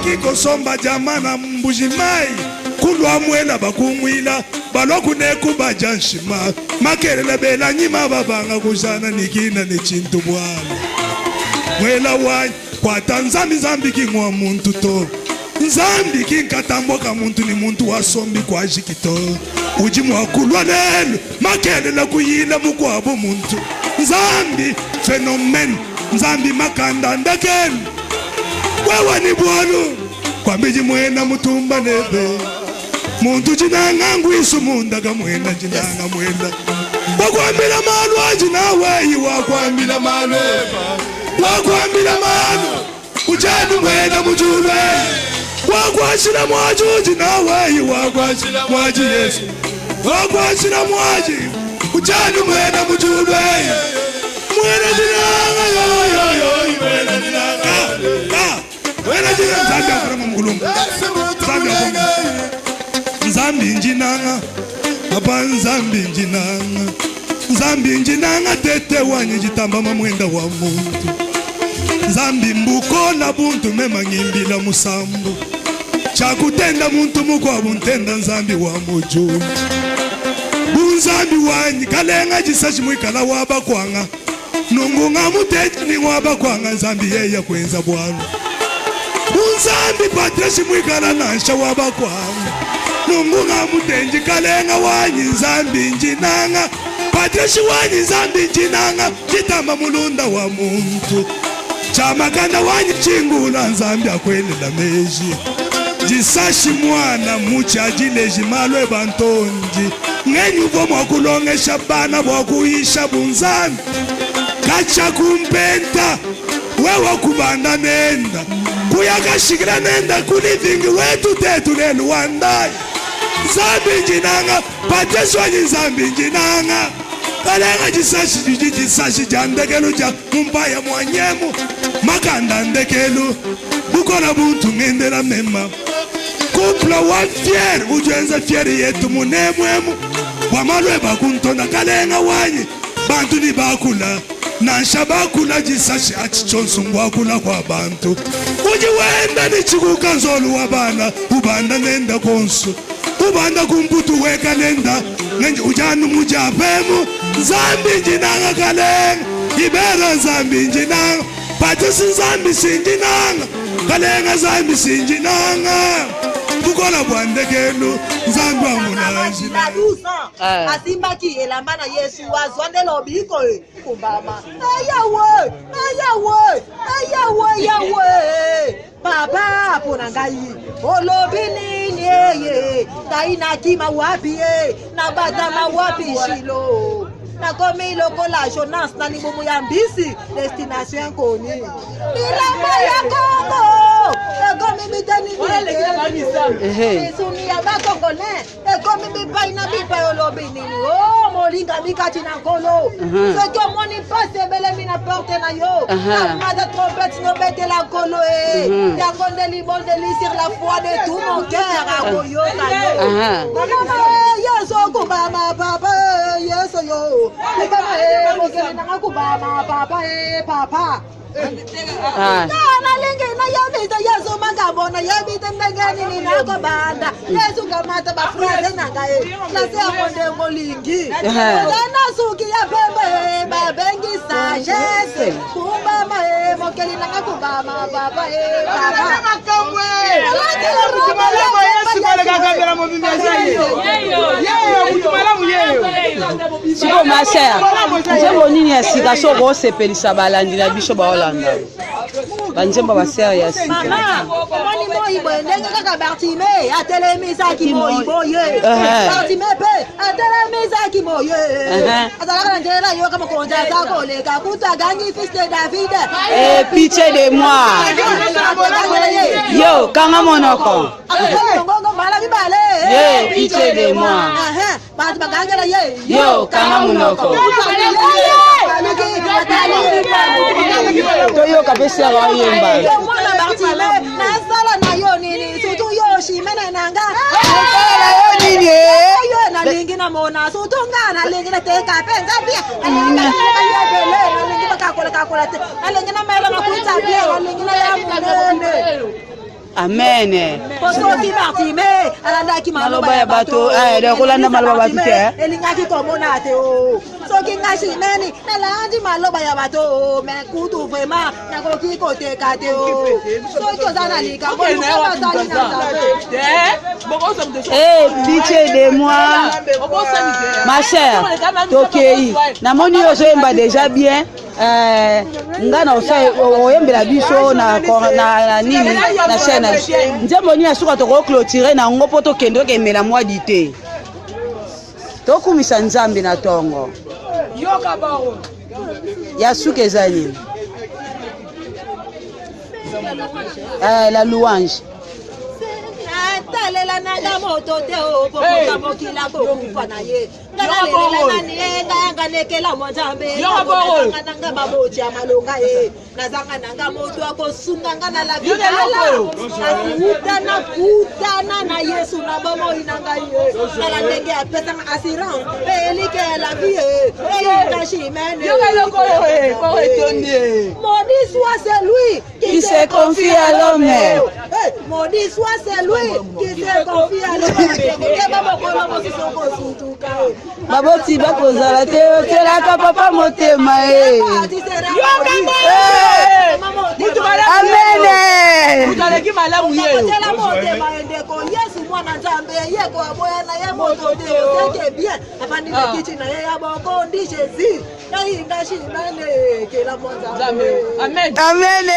kiko somba jamana mbujimai kulwa mwela bakumwila baloku nekuba janshima makelela bela nyima babanga kujana nikina nechintu bwana mwela wanyi kwa tanzami zambi kingwa muntu to nzambi kinkatambo ka muntu ni muntu wasombi kwa jikito ujimu wakulwa nelo makelela kuyila mukwabo muntu nzambi fenomen nzambi makanda ndakelu wewe ni bwanu kwa mbiji mwena mutumba nebe muntu jinanga ngwisu mundaga mwena jinanga mwena wakwambila malu ajinaweyi wakwambila malu ujanu mwena mujulwe wakwashila mwaji ujinaweyi wakwashila mwaji Yesu wakwashila mwaji ujanu mwena mujulwe mwena jinanga yo mwena jinanga mwena jinanga Zambia kurama mkulungu Zambia kurama Nzambi njinanga Papa nzambi njinanga Nzambi njinanga tete wanyi jitamba mamwenda wa muntu Nzambi mbukola buntu mema ngimbila musambu chakutenda muntu mukwa buntenda nzambi wa muju bunzambi wanyi kalenga jisashi mwikala waba kwanga nungunga muteji ni waba kwanga nzambi yeya kwenza bwana bunzambi patreshi mwikala nansha waba kwanga nungunga mutenji kalenga wanyi nzambi njinanga patreshi wanyi nzambi njinanga jitamba mulunda wa muntu chamakanda wanyi chingula nzambi akwelela meji jisashi mwana muchajileji malwe bantonji ngenyuvo mwakulongesha bana bwakuisha bunzambi kacha kumpenta wewa kubanda nenda kuyakashikila nenda kulivingi wetu tetu lelu wandayi nzambi njinanga patreshi wanyi nzambi njinanga kalenga jisashi jandekelu ja mumbaya mwanyemu makanda ndekelu bukola buntu ngendela mema kupla wa fier ujenza fieri yetu munemwemu wamalwe bakuntonda kalenga wanyi bantu ni bakula nansha bakula jisashi achichonsungu wakula kwa bantu uji wenda ni chikuka nzolu wabana ubanda nenda konsu ubanda kumputu weka nenda ngenji ujanu mujapemu nzambi njinanga kalenga ibera nzambi njinanga patesi nzambi sinjinanga kalenga nzambi sinjinanga bukola bwandekelu nzambi wamunaji asimba ki elambana Yesu wazondelo biko kumbama ayawe papa ponangai olobini niye taina kima wapi na batama wapi shilo na komi lokola Jonas na libumu ya mbisi destination koni milamba ya Kongo ekomi mitani suni ya bakongole ekomi bipaina olobini oh molinga mikati na kolo ce que moni passe bele mina porte na yo ma de trompette no bete la kolo ya kondeli bondeli sur la foi de tout mon cœur a koyo kayo mama yeso kubama papa yeso yo papa mokele nanga kubama papa na lenge na yabita yeso magabona yabita ndengani ni nako banda yeso kamata ba frase nanga na se amonde ngolingi na suki ya pembe ba bengi sagesse kubama mokele nanga kubama papa makamwe Siko masaya njembo nini ya sika so go sepelisa balandi na biso ba Holanda banjembo basaya ya sika mama moni moyibo ndenge kaka Bartime atelemisa ki moyibo ye Bartime pe atelemisa ki moye azalaka njera yo kama konja zako leka kutagangi fils de David pitié de moi yo kanga monoko ye pitié de moi yo kanga monoko toyo kabisa wa yemba na sala na yo nini sutu yo shimene nanga yo nini yo na lingi na mona sutu nga na lingi na teka penga pia na lingi bakakola kakola te na lingi na mela na kuita pia na lingi na ya munene Amen. Posoki Bartime, alandaki maloba ya bato, de kolanda maloba bato te. Elingaki komona te o. Soki ngashimeni, nalandi maloba ya bato, mais kutu vraiment nakoki koteka te o. Soki ozana lika, pitié de moi. Ma chère, tokei. Namoni ozoyemba déjà bien. Ngana oyembela biso na nini na chaîne. Nzembo ni asuka toko clôturer na ngo poto kendo ke mela moi dité. Tokumisa nzambe na tongo. Yoka baro. Ya suka ezali. La louange. Talela nanga moto te o bokoka mokila kokufa na ye ngalalela nani nganga nekela mwanjambe nanga baboti ya malonga ye nazanga nanga moto akosunga ngana la vida na kutana na Yesu na bomo inanga ye ngala ndenge apesa assurance elike la vie kashimene maudit soit celui qui se confie à l'homme. Maudit soit celui qui se confie à l'homme. Baboti bakozala te otelaka papa motema e. Amen. Utaleki malamu yeye. Utela motema endeko Yesu mwana nzambe yeko aboya na ye moto te oteke bien. Afani kichi na ye aboko ndi Jésus. Na ingashi mane kila mwanza. Amen. Amen.